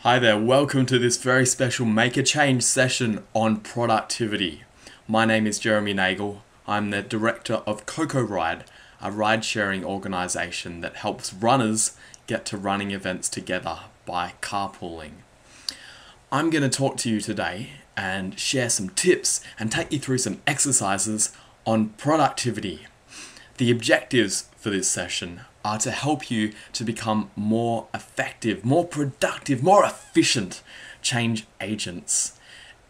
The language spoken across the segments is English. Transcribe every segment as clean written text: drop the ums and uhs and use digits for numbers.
Hi there, welcome to this very special Make a Change session on productivity. My name is Jeremy Nagel. I'm the director of Coco Ride, a ride-sharing organisation that helps runners get to running events together by carpooling. I'm going to talk to you today and share some tips and take you through some exercises on productivity. The objectives for this session are to help you to become more effective, more productive, more efficient change agents.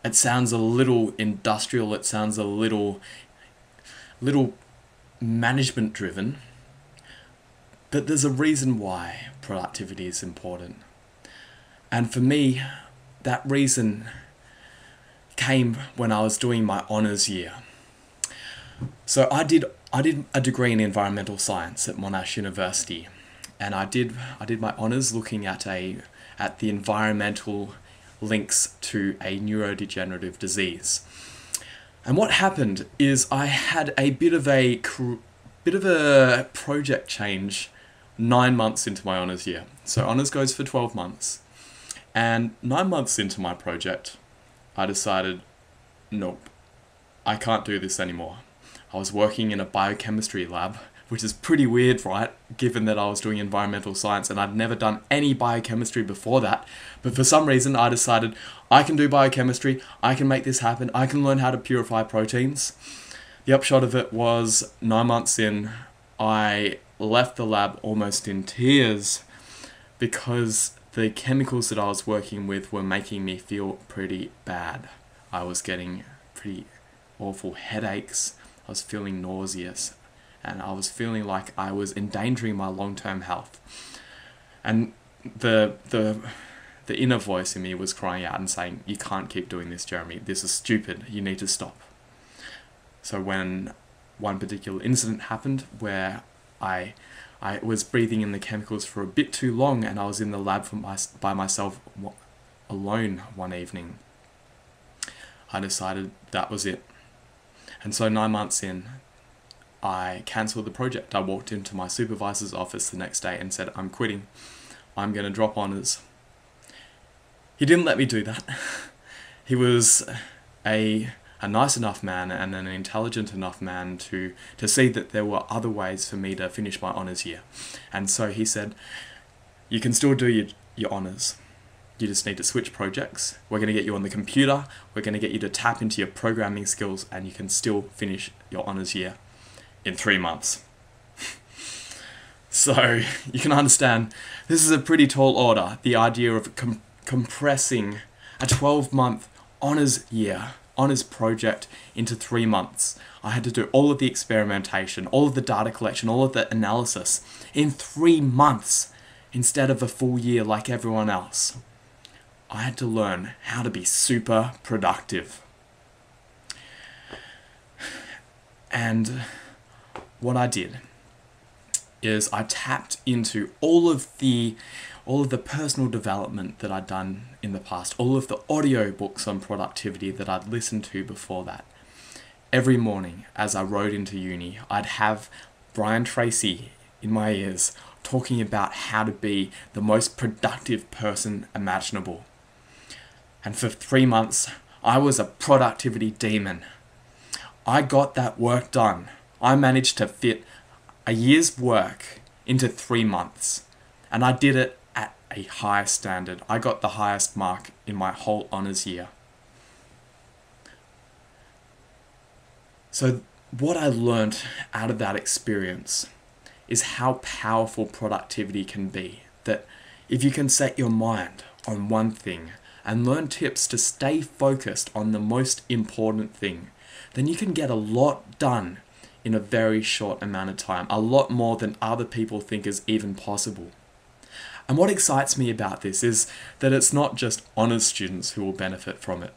It sounds a little industrial, it sounds a little management driven, but there's a reason why productivity is important. And for me, that reason came when I was doing my honours year. So I did a degree in environmental science at Monash University, and I did my honours looking at the environmental links to a neurodegenerative disease. And what happened is I had a bit of a project change 9 months into my honours year. So honours goes for 12 months, and 9 months into my project, I decided, nope, I can't do this anymore. I was working in a biochemistry lab, which is pretty weird, right? Given that I was doing environmental science and I'd never done any biochemistry before that. But for some reason, I decided I can do biochemistry, I can make this happen, I can learn how to purify proteins. The upshot of it was 9 months in, I left the lab almost in tears because the chemicals that I was working with were making me feel pretty bad. I was getting pretty awful headaches. I was feeling nauseous, and I was feeling like I was endangering my long-term health. And the inner voice in me was crying out and saying, "You can't keep doing this, Jeremy. This is stupid. You need to stop." So when one particular incident happened where I was breathing in the chemicals for a bit too long, and I was in the lab by myself alone one evening, I decided that was it. And so 9 months in, I cancelled the project. I walked into my supervisor's office the next day and said, "I'm quitting. I'm going to drop honours." He didn't let me do that. He was a nice enough man and an intelligent enough man to see that there were other ways for me to finish my honours year. And so he said, "You can still do your honours. You just need to switch projects. We're going to get you on the computer. We're going to get you to tap into your programming skills, and you can still finish your honours year in 3 months." So you can understand this is a pretty tall order. The idea of compressing a 12-month honours year, honours project into 3 months. I had to do all of the experimentation, all of the data collection, all of the analysis in 3 months instead of a full year like everyone else. I had to learn how to be super productive. And what I did is I tapped into all of the personal development that I'd done in the past, all of the audio books on productivity that I'd listened to before that. Every morning as I rode into uni, I'd have Brian Tracy in my ears talking about how to be the most productive person imaginable. And for 3 months, I was a productivity demon. I got that work done. I managed to fit a year's work into 3 months. And I did it at a high standard. I got the highest mark in my whole honours year. So what I learned out of that experience is how powerful productivity can be. That if you can set your mind on one thing and learn tips to stay focused on the most important thing, then you can get a lot done in a very short amount of time, a lot more than other people think is even possible. And what excites me about this is that it's not just honours students who will benefit from it,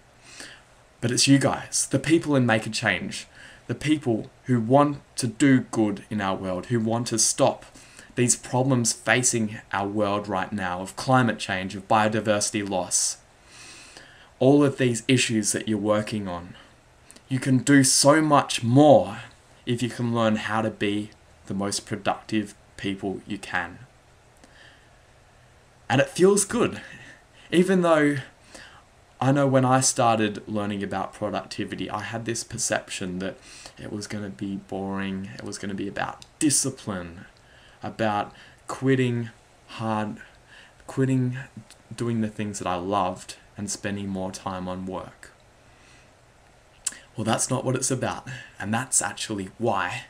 but it's you guys, the people in Make a Change, the people who want to do good in our world, who want to stop these problems facing our world right now of climate change, of biodiversity loss. All of these issues that you're working on. You can do so much more if you can learn how to be the most productive people you can. And it feels good. Even though I know when I started learning about productivity, I had this perception that it was going to be boring, it was going to be about discipline, about quitting doing the things that I loved and spending more time on work. Well, that's not what it's about, and that's actually why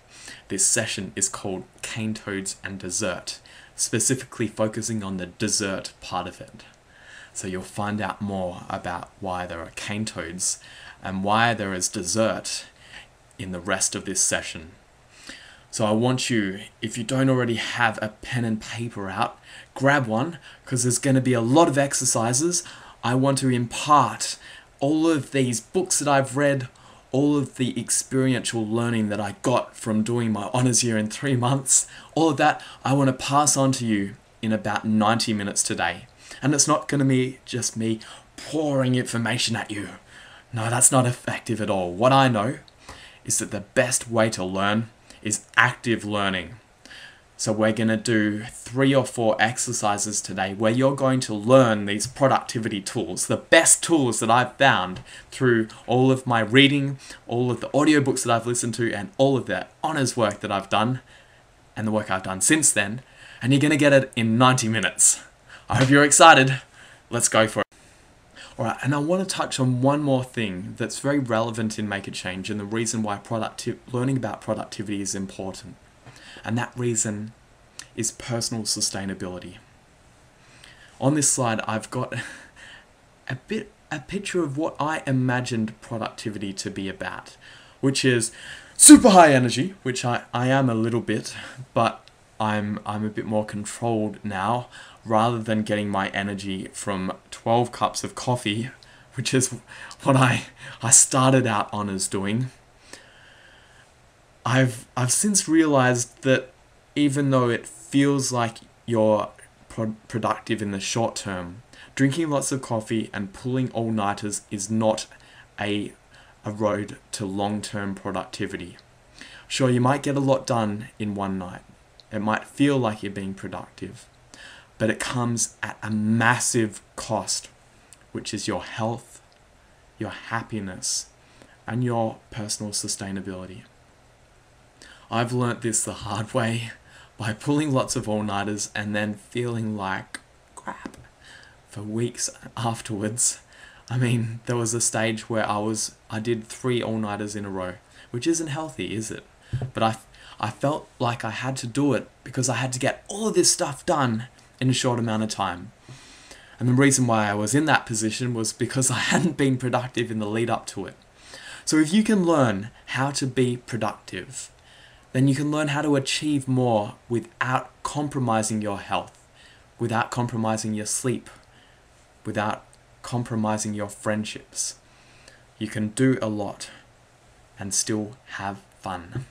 this session is called Cane Toads and Dessert, specifically focusing on the dessert part of it. So you'll find out more about why there are cane toads and why there is dessert in the rest of this session. So I want you, if you don't already have a pen and paper out, grab one, because there's going to be a lot of exercises. I want to impart all of these books that I've read, all of the experiential learning that I got from doing my honours year in 3 months, all of that I want to pass on to you in about 90 minutes today. And it's not going to be just me pouring information at you. No, that's not effective at all. What I know is that the best way to learn is active learning. So we're going to do 3 or 4 exercises today where you're going to learn these productivity tools, the best tools that I've found through all of my reading, all of the audiobooks that I've listened to, and all of the honours work that I've done, and the work I've done since then. And you're going to get it in 90 minutes. I hope you're excited. Let's go for it. Alright, and I want to touch on one more thing that's very relevant in Make a Change and the reason why learning about productivity is important. And that reason is personal sustainability. On this slide, I've got a picture of what I imagined productivity to be about, which is super high energy, which I am a little bit, but I'm a bit more controlled now, rather than getting my energy from 12 cups of coffee, which is what I started out on as doing. I've since realized that even though it feels like you're productive in the short term, drinking lots of coffee and pulling all-nighters is not a road to long-term productivity. Sure, you might get a lot done in one night. It might feel like you're being productive, but it comes at a massive cost, which is your health, your happiness, and your personal sustainability. I've learnt this the hard way by pulling lots of all-nighters and then feeling like crap for weeks afterwards. I mean, there was a stage where I did 3 all-nighters in a row, which isn't healthy, is it? But I felt like I had to do it because I had to get all of this stuff done in a short amount of time. And the reason why I was in that position was because I hadn't been productive in the lead up to it. So if you can learn how to be productive, then you can learn how to achieve more without compromising your health, without compromising your sleep, without compromising your friendships. You can do a lot and still have fun.